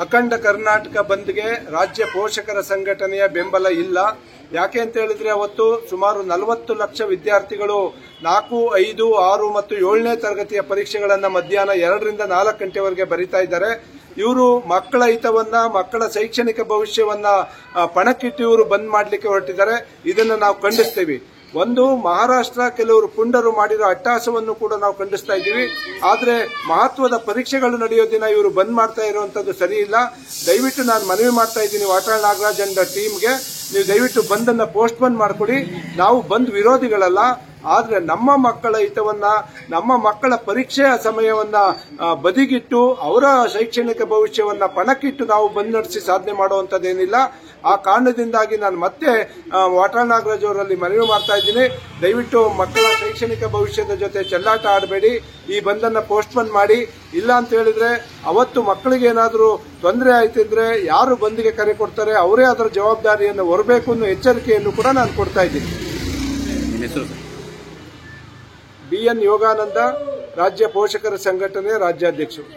ಅಖಂಡ ಕರ್ನಾಟಕ ಬಂದ್ಗೆ ರಾಜ್ಯ ಪೋಷಕರ ಸಂಘಟನೆಯ ಬೆಂಬಲ ಇಲ್ಲ. ಯಾಕೆ ಅಂತ ಹೇಳಿದ್ರೆ ಅವತ್ತು ಸುಮಾರು 40 ಲಕ್ಷ ವಿದ್ಯಾರ್ಥಿಗಳು 4, 5, 6 ಮತ್ತು 7ನೇ ತರಗತಿಯ ಪರೀಕ್ಷೆಗಳನ್ನು ಮಧ್ಯಾಹ್ನ 2 ರಿಂದ 4 ಗಂಟೆವರೆಗೆ ಬರೀತಾ ಇದ್ದಾರೆ. ಇವರು ಮಕ್ಕಳ ಹಿತವನ್ನ, ಮಕ್ಕಳ ಶೈಕ್ಷಣಿಕ ಭವಿಷ್ಯವನ್ನ ಪಣಕ್ಕಿಟ್ಟು ಇವರು ಬಂದ್ ಮಾಡಲಿಕ್ಕೆ ಹೊರಟಿದ್ದಾರೆ. ಇದನ್ನು ನಾವು ಖಂಡಿಸ್ತೀವಿ. ಒಂದು, ಮಹಾರಾಷ್ಟ್ರ ಕೆಲವರು ಪುಂಡರು ಮಾಡಿರೋ ಅಟ್ಟಹಾಸವನ್ನು ಕೂಡ ನಾವು ಖಂಡಿಸ್ತಾ ಇದ್ದೀವಿ. ಆದ್ರೆ ಮಹತ್ವದ ಪರೀಕ್ಷೆಗಳು ನಡೆಯೋ ದಿನ ಇವರು ಬಂದ್ ಮಾಡ್ತಾ ಇರುವಂತದ್ದು ಸರಿ ಇಲ್ಲ. ದಯವಿಟ್ಟು ನಾನು ಮನವಿ ಮಾಡ್ತಾ ಇದ್ದೀನಿ ವಾಟಾಳ್ ನಾಗರಾಜ್ ಅಂಡ್ ಟೀಮ್ಗೆ, ನೀವು ದಯವಿಟ್ಟು ಬಂದನ್ನ ಪೋಸ್ಟ್ಪೋನ್ ಮಾಡಿಕೊಡಿ. ನಾವು ಬಂದ್ ವಿರೋಧಿಗಳಲ್ಲ, ಆದ್ರೆ ನಮ್ಮ ಮಕ್ಕಳ ಹಿತವನ್ನ, ನಮ್ಮ ಮಕ್ಕಳ ಪರೀಕ್ಷೆಯ ಸಮಯವನ್ನ ಬದಿಗಿಟ್ಟು ಅವರ ಶೈಕ್ಷಣಿಕ ಭವಿಷ್ಯವನ್ನ ಪಣಕ್ಕಿಟ್ಟು ನಾವು ಬಂದ್ ನಡೆಸಿ ಸಾಧನೆ ಮಾಡುವಂತದ್ದೇನಿಲ್ಲ. ಆ ಕಾರಣದಿಂದಾಗಿ ನಾನು ಮತ್ತೆ ವಾಟಾಳ್ ನಾಗರಾಜ್ ಅವರಲ್ಲಿ ಮನವಿ ಮಾಡ್ತಾ ಇದ್ದೀನಿ, ದಯವಿಟ್ಟು ಮಕ್ಕಳ ಶೈಕ್ಷಣಿಕ ಭವಿಷ್ಯದ ಜೊತೆ ಚೆಲ್ಲಾಟ ಆಡಬೇಡಿ, ಈ ಬಂದನ್ನ ಪೋಸ್ಟ್ಪೋನ್ ಮಾಡಿ. ಇಲ್ಲ ಅಂತ ಹೇಳಿದ್ರೆ ಅವತ್ತು ಮಕ್ಕಳಿಗೆ ಏನಾದರೂ ತೊಂದರೆ ಆಯ್ತಿದ್ರೆ ಯಾರು ಬಂದಿಗೆ ಕರೆ ಕೊಡ್ತಾರೆ ಅವರೇ ಅದರ ಜವಾಬ್ದಾರಿಯನ್ನು ಹೊರಬೇಕು ಅನ್ನೋ ಎಚ್ಚರಿಕೆಯನ್ನು ಕೂಡ ನಾನು ಕೊಡ್ತಾ ಇದ್ದೀನಿ. BN ಯೋಗಾನಂದ, ರಾಜ್ಯ ಪೋಷಕರ ಸಂಘಟನೆ ರಾಜ್ಯಾಧ್ಯಕ್ಷರು.